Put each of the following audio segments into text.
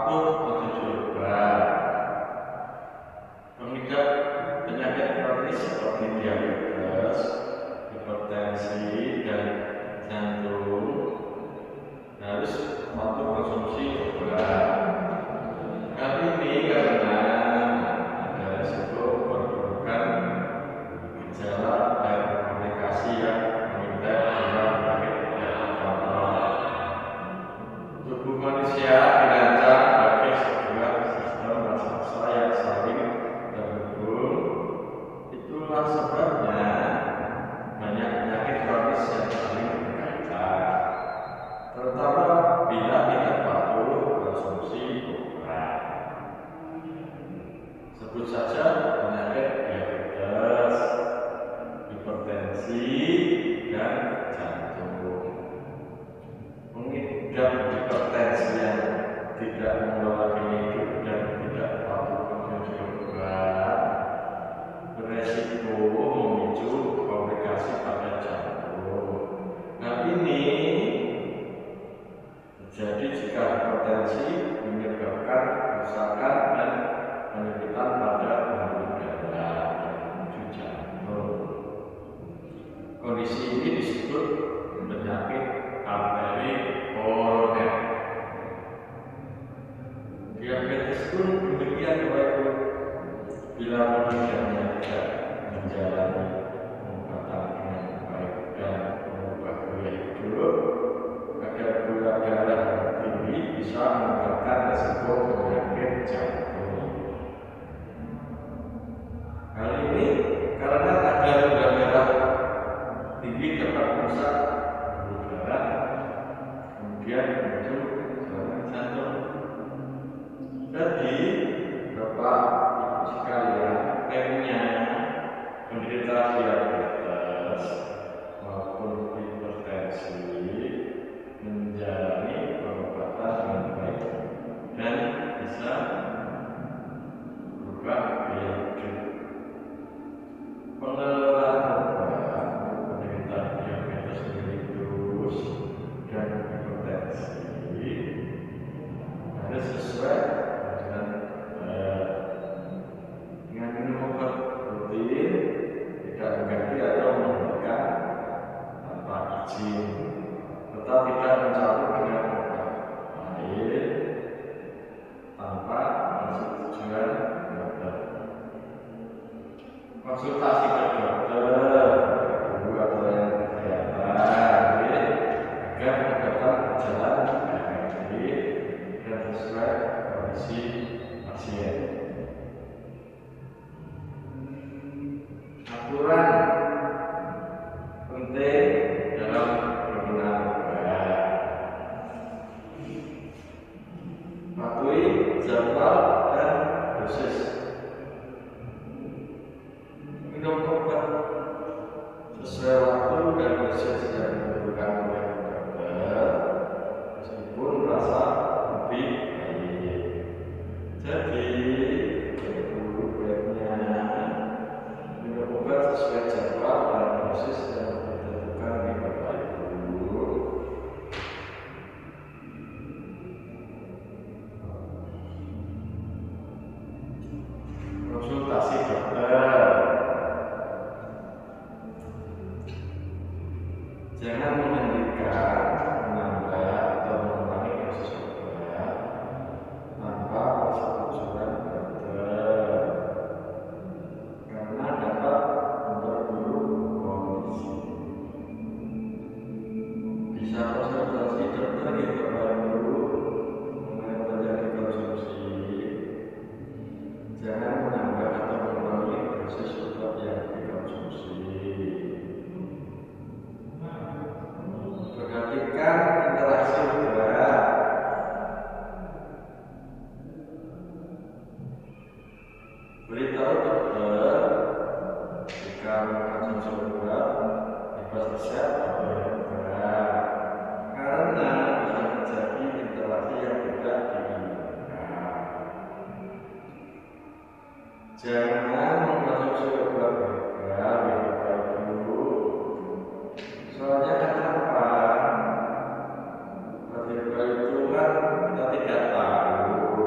patuh atau coba mengidap penyakit kronis seperti diabetes, hipertensi, dan jantung harus patuh konsumsi obat. Hal ini karena ada risiko perburukan gejala dan komplikasi yang mengintai dalam penyakit tidak terkontrol. Tubuh manusia dirancang sebagai sebuah sistem raksasa yang saling terhubung. Itulah sebabnya banyak penyakit kronis yang saling berkaitan, terutama bila tidak patuh konsumsi obat. Sebut saja penyakit diabetes, hipertensi, dan jantung. Mengidap hipertensi yang tidak mengelola gaya hidup dan tidak patuh konsumsi obat beresiko memicu komplikasi pada jantung. Hal ini terjadi jika hipertensi menyebabkan kerusakan dan penyempitan pada pembuluh darah menuju jantung. Kondisi ini disebut penyakit arteri koroner. Diabetes pun demikian Bapak Ibu. Bila penderitaannya tidak menjalani pengobatan dengan baik dan mengubah gaya hidup, agar gula darah tinggi bisa menyebabkan risiko penyakit jantung. Hal ini karena kadar gula darah tinggi dapat merusak pembuluh darah, kemudian memicu serangan jantung. Jadi, Bapak Ibu sekalian, klaimnya penderita diabetes maupun hipertensi menjalani pengobatan dengan baik dan bisa berubah gaya hidup. Pengelolaan obat penderita diabetes mellitus dan hipertensi harus sesuai dengan minum obat rutin, tidak mengganti atau menghentikan tanpa izin, tetap tidak mencampur dengan obat lain tanpa persetujuan dokter. Konsultasi ke dokter guru atau yang kesehatan agar pengobatan berjalan dengan baik dan sesuai kondisi pasien. Aturan penting dalam penggunaan obat. Patuhi jadwal dan dosis. Minum obat sesuai waktu dan dosis yang ditentukan oleh dokter, meskipun rasa lebih baik. Jadi, minum obat sesuai jadwal dan dosis yang ditentukan oleh Bapak Ibu. Konsultasi dokter. Jangan menghentikan, menambah atau mengurangi dosis obat tanpa persetujuan dokter, karena dapat memperburuk kondisi. Bisa konsultasi dokter di Bapak Ibu mengenai terjadi konsumsi. Jangan menambah atau mengurangi dosis obat yang dikonsumsi. Perhatikan interaksi udara. Beritahu dokter jika mengkonsumsi obat bebas resep atau yang berat, karena bisa terjadi interaksi yang tidak diinginkan. Jangan mengkonsumsi obat berat di Bapak Ibu. Soalnya kenapa? Bapak Ibu kan kita tidak tahu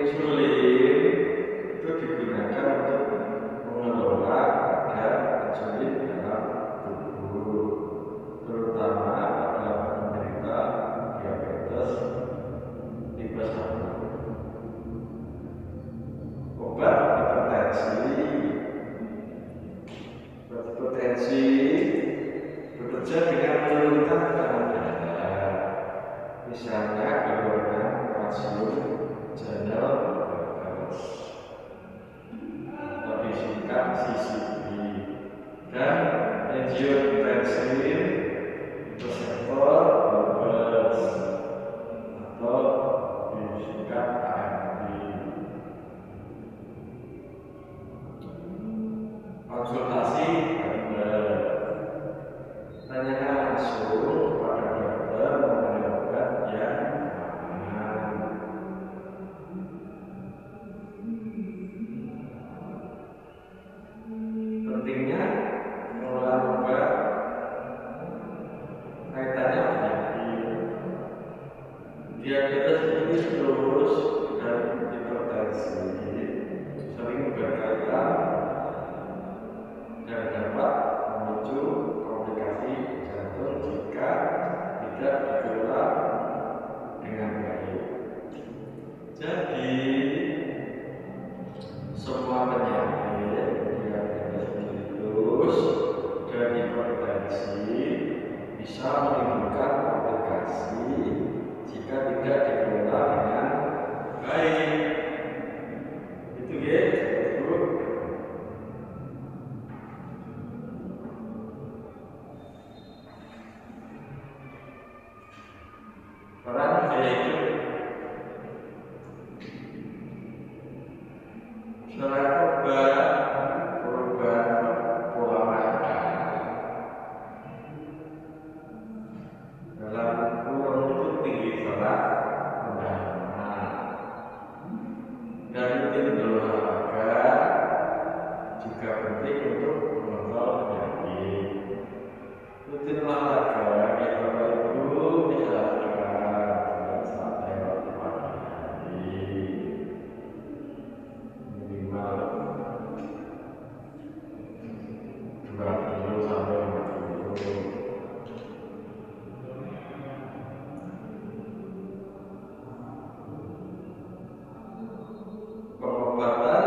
insulin itu digunakan untuk mengelola kadar insulin dalam tubuh, terutama pada penderita diabetes tipe 1. Obat hipertensi bekerja dengan menurunkan tekanan darah, misalnya golongan kalsium channel blockers atau disingkat CCB, dan angiotensin reseptor blockers atau disingkat AMP. Konsultasi tanyakan langsung pada dokter mengenai obat yang aman. Pentingnya mengelola obat kaitannya penyakit diabetes ini terus dan hipertensi sering berkaitan dan dapat memicu komplikasi jantung jika tidak dikelola dengan baik. Jadi semua penyakit diabetes mellitus dan hipertensi bisa menimbulkan komplikasi jika tidak dikelola dengan baik. Itu ya, Bu. Peran gaya hidup. Selain obat, perubahan pola makan dalam kurun itu tinggi serat rendah dan rutin berolahraga juga penting untuk mengontrol penyakit. Rutin olahraga ya Bapak Ibu, misalkan dengan santai waktu pagi hari minimal 20 sampai 50. Pengobatan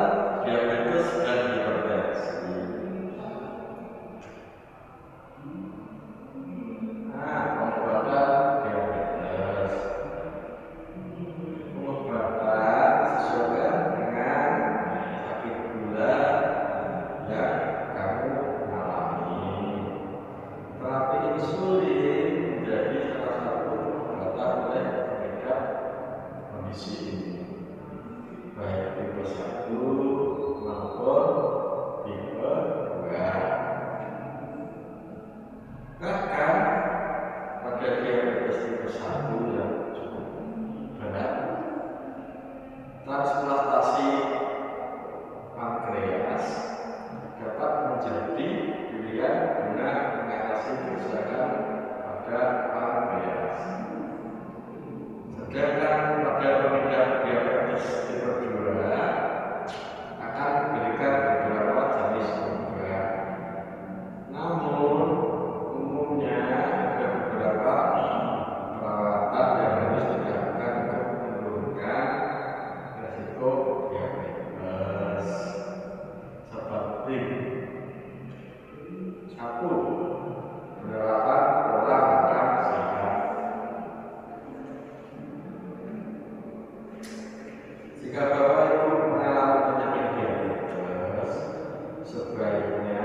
diabetes dan hipertensi. Pengobatan diabetes. Pengobatan sesuai dengan sakit gula yang kamu alami. Terapi insulin menjadi salah satu pengobatan oleh pengidap kondisi ini, baik tipe 1 maupun tipe 2. Bahkan pada diabetes tipe 1 yang cukup berat, transplantasi pankreas dapat menjadi pilihan guna mengatasi kerusakan pada pankreas. Sedangkan pada pengidap diabetes tipe 2 akan diberikan beberapa jenis obat. Namun umumnya ada beberapa perawatan yang harus dilakukan untuk menurunkan resiko diabetes, seperti 1. Penerapan pola makan sehat. Jika Bapak Ibu mengalami penyakit diabetes, sebaiknya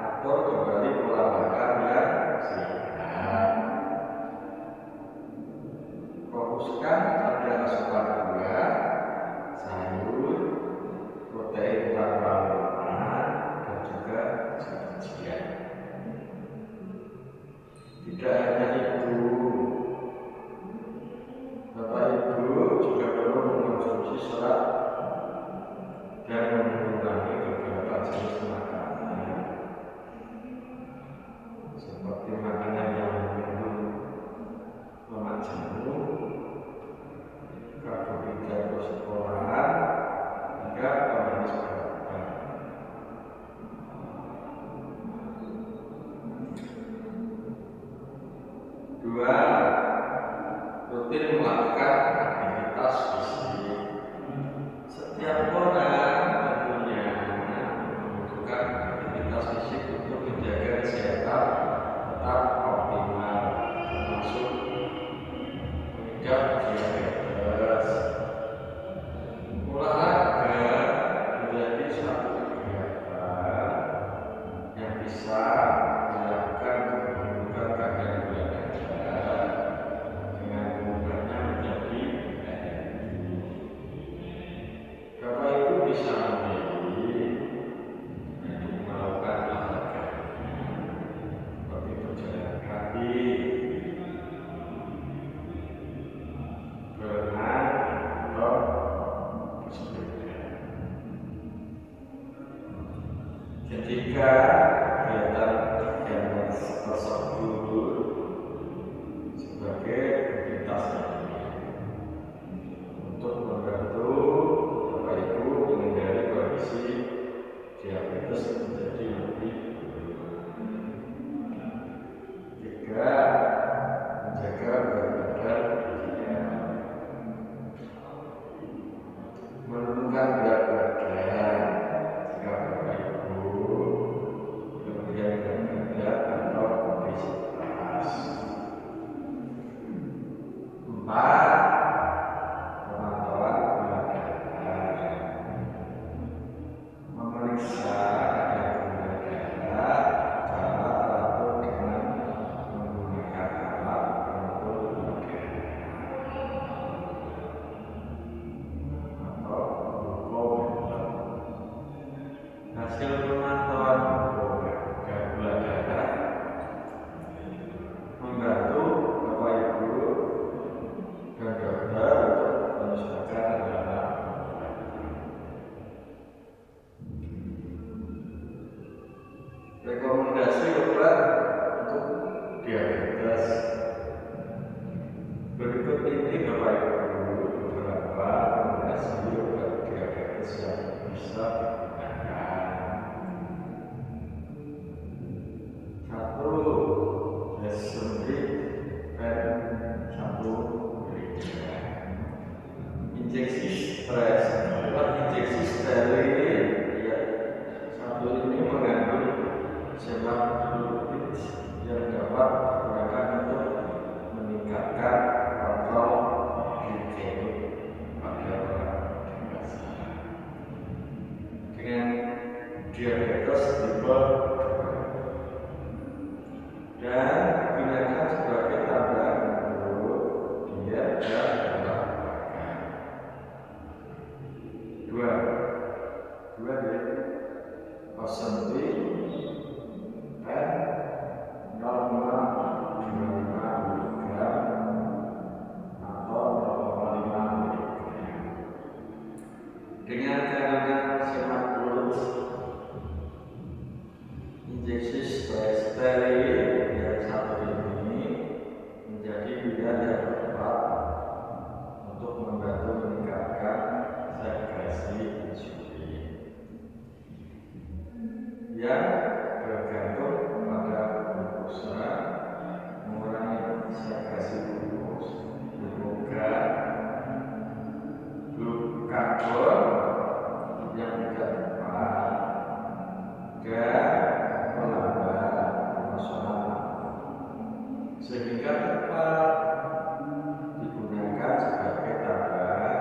atur kembali pola makan yang sehat. Fokuskan pada asupan buah, sayur, protein tanpa lemak, dan juga sajian. Tidak hanya itu, Bapak Ibu juga perlu mengkonsumsi serat bisa memilih untuk melakukan olahraga seperti berjalan kaki, berenang, atau bersepeda. Ketika kegiatan tersebut sebagai aktivitas untuk membantu Bapak Ibu menghindari kondisi diabetes menjadi lebih buruk. 3. Menjaga berat badan ideal. Menurunkan berat badan jika Bapak Ibu kemudian berat badan atau obesitas. 4. Pemantauan gula darah. Memeriksa kadar gula darah secara teratur dengan menggunakan alat pengukur gula darah atau glukometer. Hasil pemantauan gula darah membantu Bapak Ibu dan dokter untuk menyesuaikan rencana pengobatan. Rekomendasi obat untuk diabetes. Berikut ini Bapak Ibu beberapa rekomendasi obat diabetes yang bisa digunakan. 1. Desunrit pen 1 mg. Injeksi stres adalah injeksi steril. Satu ini mengandung semaglutid yang dapat digunakan untuk meningkatkan kontrol glikemik pada orang dewasa dengan diabetes tipe 2 dan digunakan sebagai tambahan untuk diet dan olahraga. 2 Ozempic pen 0,25 mg atau 0,5 mg dengan kandungan semaglutid. Injeksi steril yang satu ini menjadi pilihan yang tepat untuk membantu meningkatkan sekresi insulin yang bergantung pada glukosa, mengurangi sekresi glukogen, glukagon yang tidak tepat, dan melambat pemosonan sehingga tepat digunakan sebagai tambahan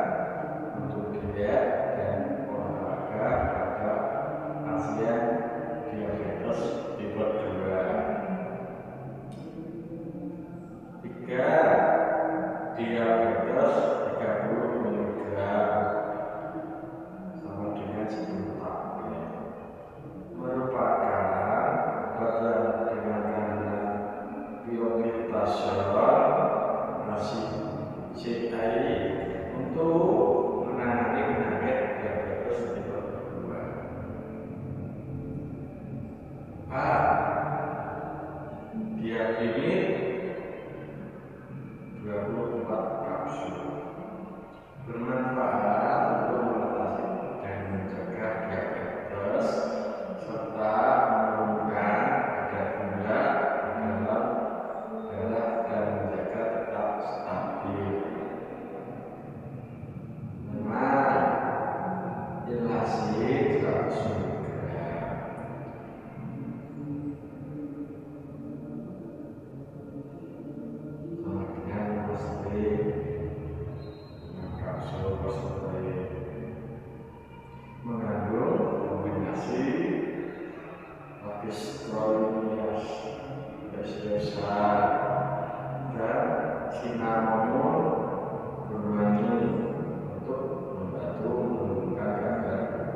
untuk diet dan olahraga pada pasien diabetes tipe 2. 3. Diabetes 30 mg sama dengan 10 tablet merupakan obat yang dengan kandungan pioglitazol acetate untuk menangani penyakit diabetes tipe 2. 4. Diakini 24 kapsul bermanfaat untuk mengatasi dan mencegah diabetes serta menurunkan kadar gula di dalam darah dan menjaga tetap stabil. 5. Inhalasi 100 mg. Mengandung kombinasi Labistronias besar dan cinnamon berwangi untuk membantu menurunkan kadar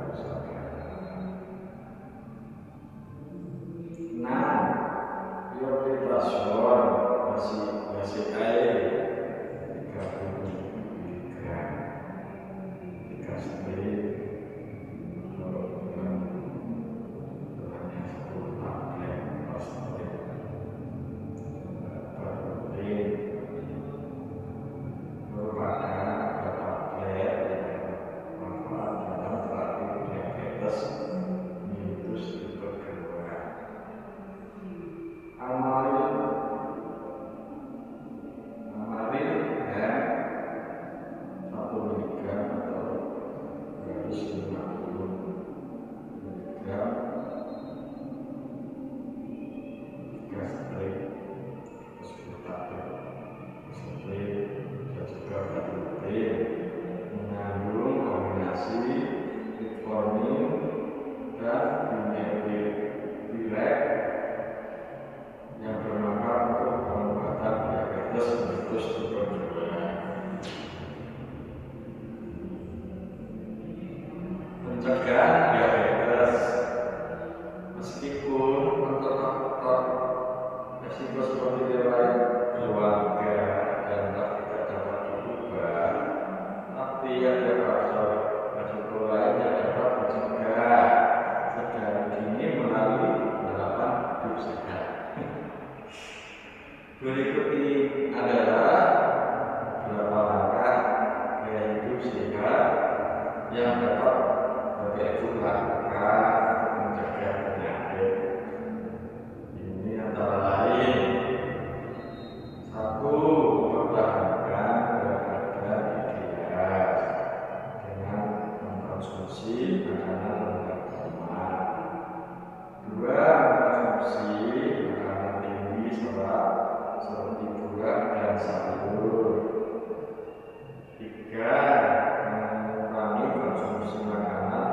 mengandung kombinasi metformin dan dimetilirek yang bermanfaat untuk pengobatan diabetes mellitus tipe 2. Pencegahan diabetes, meskipun faktor-faktor resiko seperti riwayat keluarga dan tidak dapat diubah, tapi ada faktor resiko lain yang dapat dicegah sedari dini melalui penerapan hidup sehat. Berikut ini adalah beberapa langkah gaya hidup sehat yang dapat Ibu lakukan untuk mencegah penyakit. Ini antara lain: 1. Mempertahankan berat badan ideal dengan mengkonsumsi makanan rendah lemak. 2. Mengkonsumsi makanan tinggi serat seperti buah dan sayur. 3. Mengurangi konsumsi makanan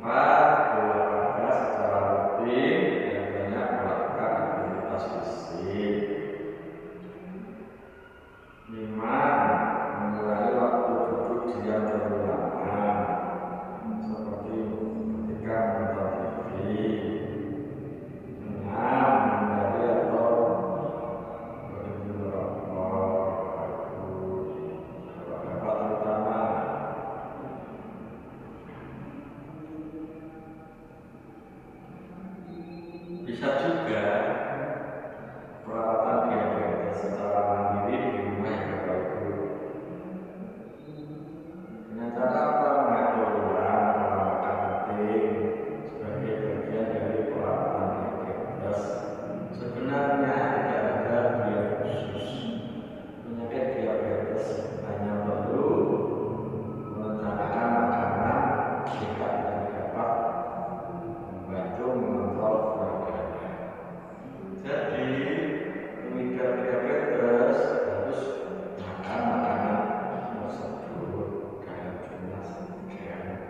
4. Berolahraga secara rutin dan banyak melakukan aktivitas fisik. 5. Mengurangi waktu duduk diam terlalu lama, seperti ketika menonton TV. 6. Menghindari atau berhenti merokok. Bapak terutama. Bisa juga perawatan diabetes secara mandiri di rumah ya Bapak Ibu. Dengan cara apa? Mengatur ulang pola makan penting sebagai bagian dari perawatan diabetes. Sebenarnya tidak ada biaya khusus. Penyakit diabetes hanya perlu merencanakan makanan sehat yang dapat membantu mengontrol berat badan. Jadi, pengidap diabetes harus makan makanan tersebut dalam jumlah sedemikian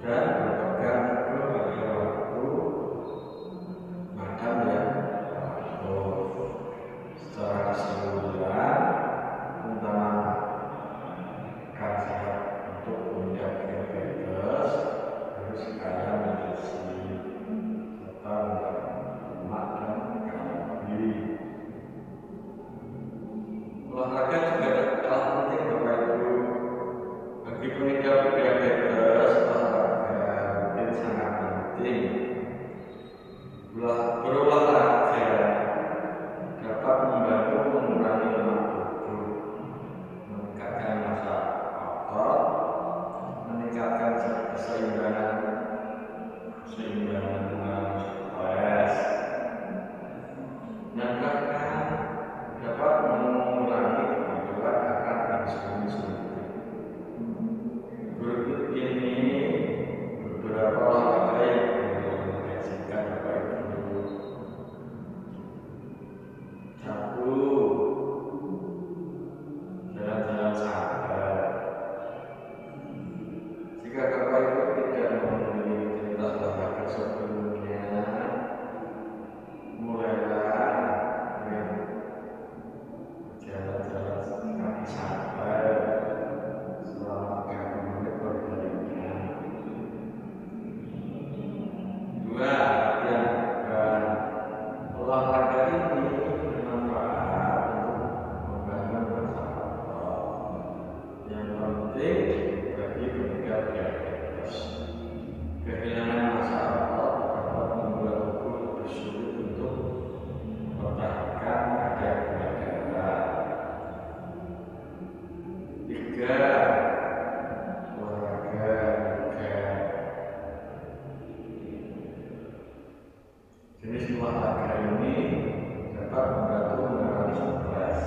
dan berpegang teguh pada waktu makan yang teratur. Secara keseluruhan, utama makan sehat untuk pengidap diabetes harus kaya nutrisi serta lemak dan kalori. Olahraga juga kalah penting Bapak Ibu. Bagi pengidap diabetes, olahraga rutin sangat penting. Berolahraga dapat membantu mengurangi lemak tubuh, meningkatkan massa otot, meningkatkan keseimbangan stres, dan bahkan dapat mengurangi kebutuhan akan insulin suntik. Berikut ini beberapa olahraga yang direkomendasikan Bapak Ibu. 1. Jalan-jalan santai. Jika Bapak Ibu tidak memiliki rutinitas olahraga sebelumnya, mulailah dengan jalan-jalan kaki santai selama 30 menit per harinya. 2. Latihan beban. Olahraga ini bermanfaat untuk membangun massa otot yang penting bagi pengidap diabetes. Kehilangan massa otot dapat membuat tubuh lebih sulit untuk mempertahankan kadar gula darah. 3. Olahraga yoga. Jenis olahraga ini dapat membantu mengurangi stres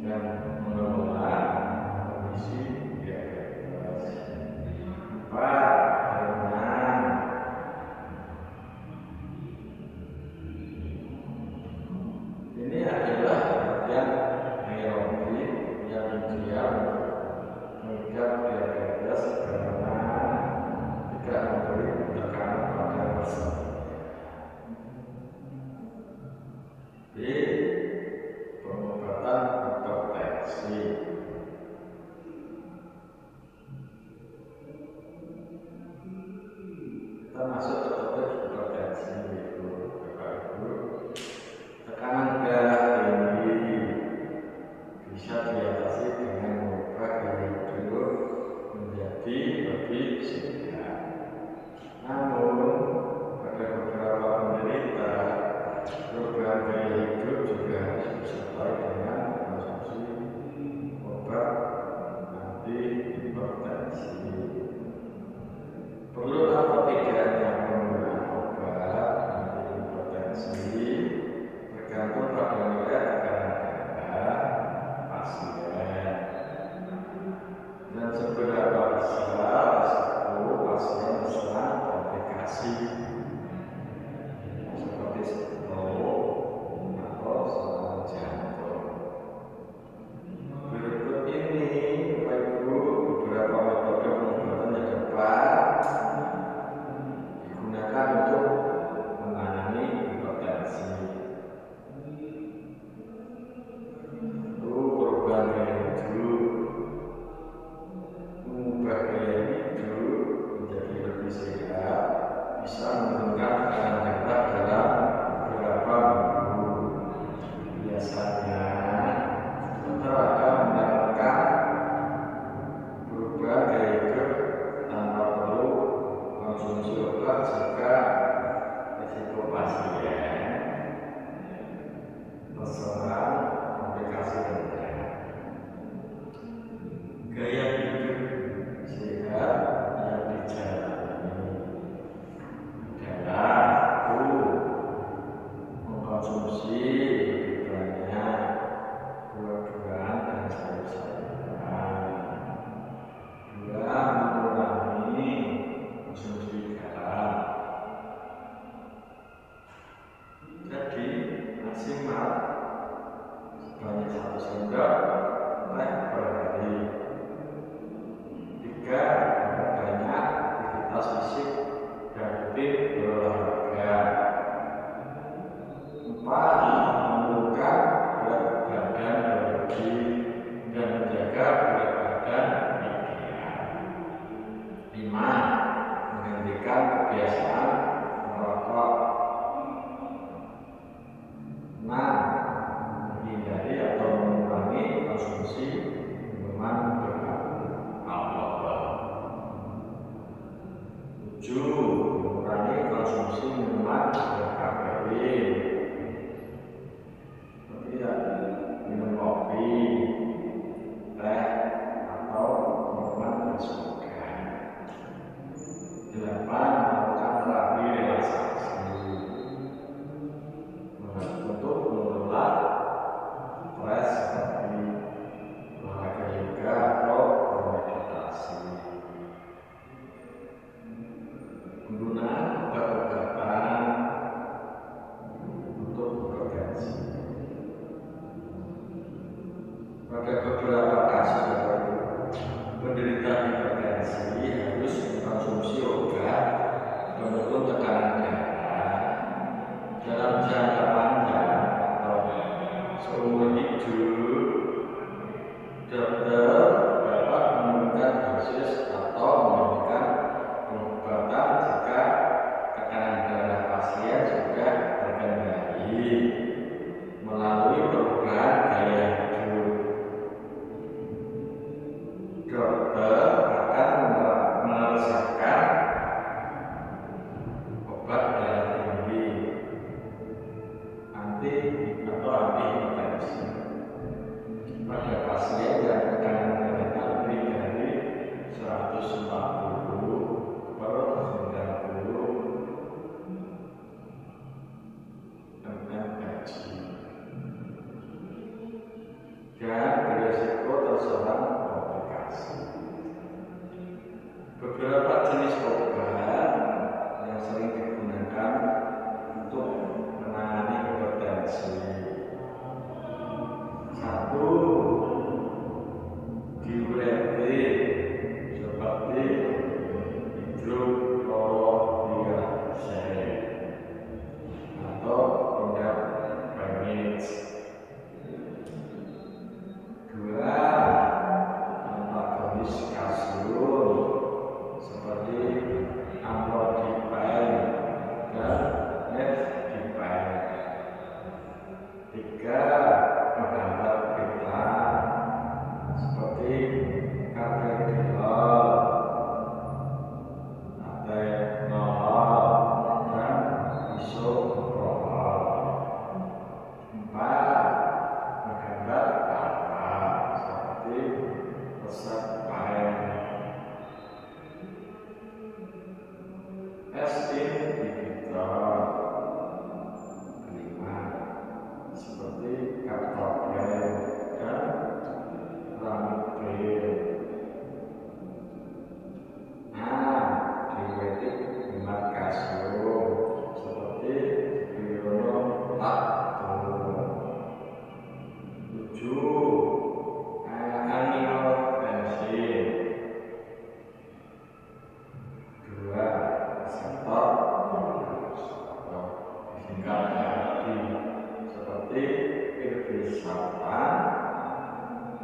dan mengelola 1 sendok teh per hari. 3. Banyak aktivitas fisik dan rutin berolahraga. 4. Menurunkan berat badan berlebih dan menjaga berat badan ideal. 5. Menghentikan kebiasaan merokok. 6. Menghindari atau mengurangi konsumsi minuman beralkohol. 7. Mengurangi konsumsi minuman berkafein, seperti minum kopi, teh, atau minuman bersoda. 8. Melakukan terapi relaksasi untuk mengelola stres seperti olahraga yoga atau meditasi. Penggunaan obat-obatan untuk hipertensi. Pada beberapa kasus penderita hipertensi harus mengkonsumsi obat menurun tekanan darah dalam jangka panjang atau seumur hidup. Dokter dapat menurunkan dosis atau memberikan pengobatan jika tekanan darah pasien sudah terkendali melalui perubahan gaya hidup. Dokter akan meresepkan obat darah tinggi, antihipertensi pada pasien yang tekanan darahnya lebih dari 140 per 90 mmHg dan berisiko terserang komplikasi. Beberapa jenis obat yang sering digunakan untuk menangani hipertensi. 1. Diuretik seperti hidroklorotiazida atau indapamide. 2. Antagonis kalsium seperti amlodipine dan nifedipine. 3. Penghambat beta seperti carvedilol, atenolol, dan bisoprolol. 4. Penghambat alfa seperti reserpine. Estin inhibitor. 5. Seperti kaptoplen dan ranitidine. 6. Diuretik hemat kalsium seperti spironolactone. 7. Aminotensin. 2. Reseptor disingkat ARD seperti irbesartan,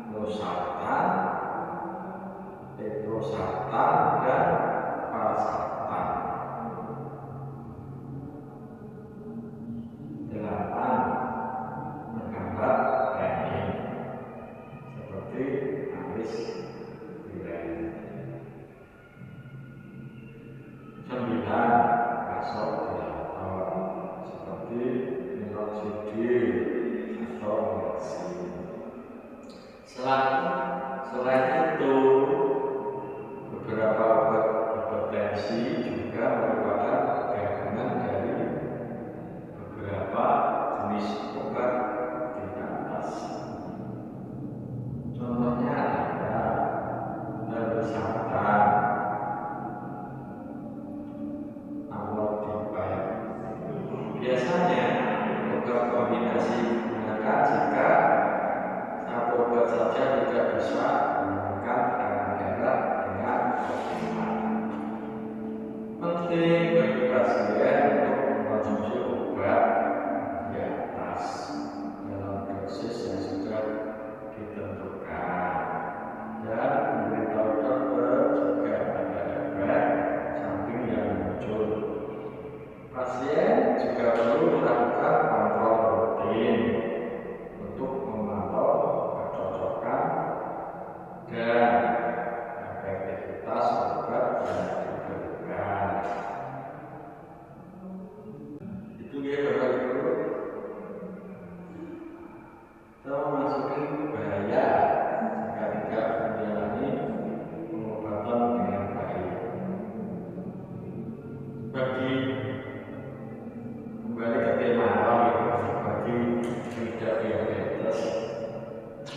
losartan, etrosartan, dan valsartan. 8. Menghambat renin seperti amitriptyline. 9. Vasodilator seperti minoxidil atau morfin. Selain itu, beberapa obat hipertensi juga merupakan gabungan dari beberapa jenis obat di atas. Contohnya ada irbesartan, amlodipine. Biasanya obat kombinasi digunakan jika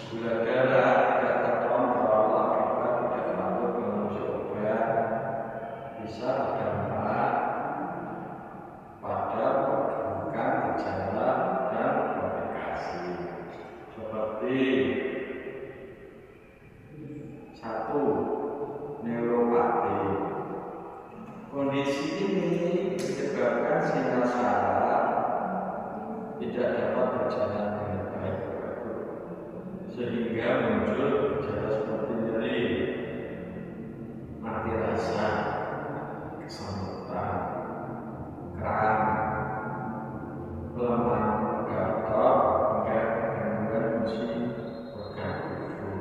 Gula darah tidak terkontrol akibat tidak patuh mengonsumsi obat bisa berdampak pada bukan gejala dan komplikasi seperti satu, neuropati. Kondisi ini menyebabkan sinyal saraf tidak dapat berjalan dengan baik sehingga muncul gejala seperti nyeri, mati rasa, kesemutan, kram, pelemahan pada otot hingga gangguan fungsi organ tubuh.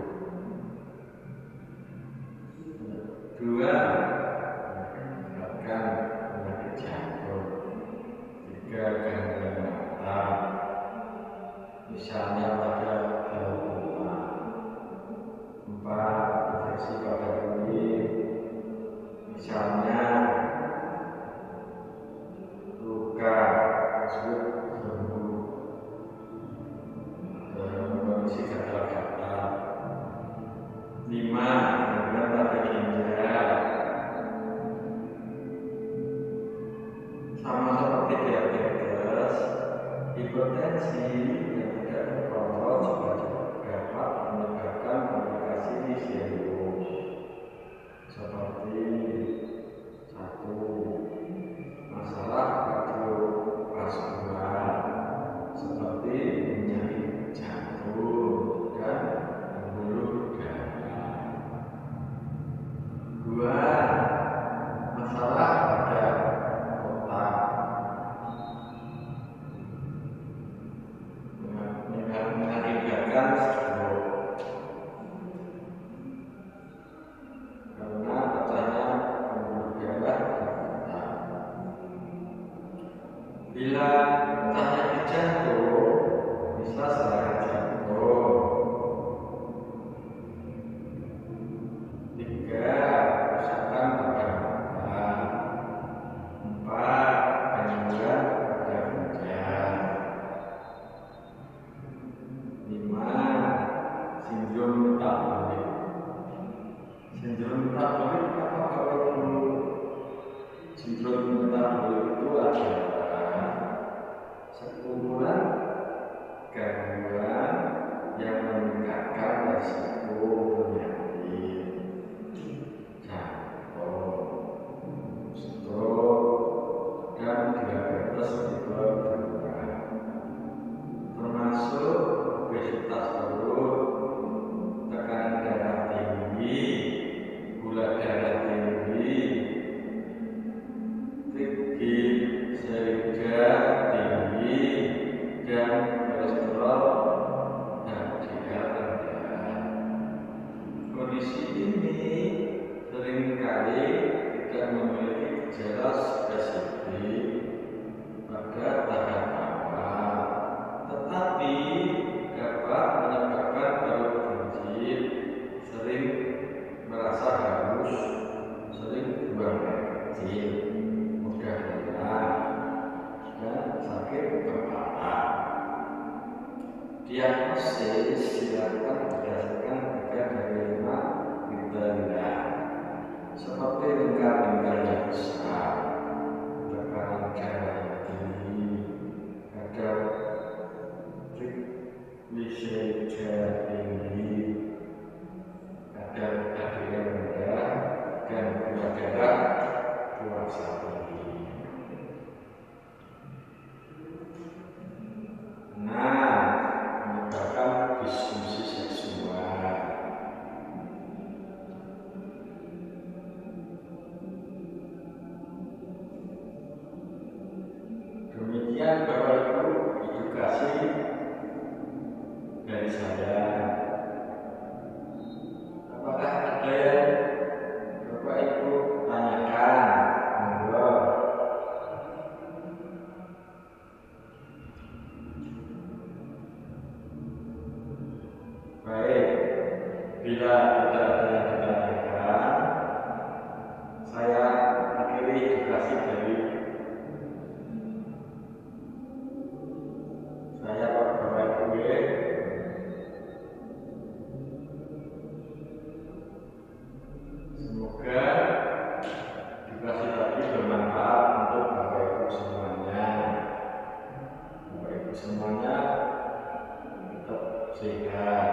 Dua, menyebabkan penyakit jantung. Tiga, gangguan mata, misalnya pada glaukom. Empat, infeksi pada kulit, misalnya luka tersebut sembuh dalam kondisi gatal-gatal. Lima, gangguan pada ginjal, sama seperti diabetes, hipertensi yang tidak terkontrol juga dapat menyebabkan komplikasi serius seperti satu, masalah kardiovaskular seperti penyakit jantung dan pembuluh darah. Dua, masalah pada otak mengakibatkan stroke karena pecahnya pembuluh darah di otak. Bila pecahnya di jantung, bisa serangan jantung. Tiga, kerusakan pada mata. Empat, gangguan pada ginjal. Lima, sindrom metabolik. Sindrom metabolik apa Bapak Ibu? Sindrom metabolik itu adalah sekumpulan gangguan yang meningkatkan resiko penyakit jantung, stroke, dan diabetes tipe 2, termasuk obesitas perut, tekanan darah tinggi, gula darah tinggi, trigliserida tinggi, dan kolesterol HDL rendah. Kondisi ini seringkali tidak memiliki gejala spesifik pada tahap awal, tetapi dapat menyebabkan perut buncit, sering merasa haus, sering buang air kecil, mudah lelah, dan sakit kepala. Diagnosis dilakukan berdasarkan 3 dari 5 kriteria seperti lingkar-lingkar yang besar, tekanan darah yang tinggi, kadar trigliserida tinggi, kadar HDL rendah, dan gula darah puasa tinggi. Nah, menyebabkan disfungsi seksual. Demikian Bapak Ibu edukasi dari saya. Apakah ada yang Bapak Ibu tanyakan? Monggo. Baik, bila tidak ada yang ditanyakan, saya akhiri edukasi dari saya Bapak Ibu. Semoga edukasi tadi bermanfaat untuk Bapak Ibu semuanya. Bapak Ibu semuanya tetap sehat.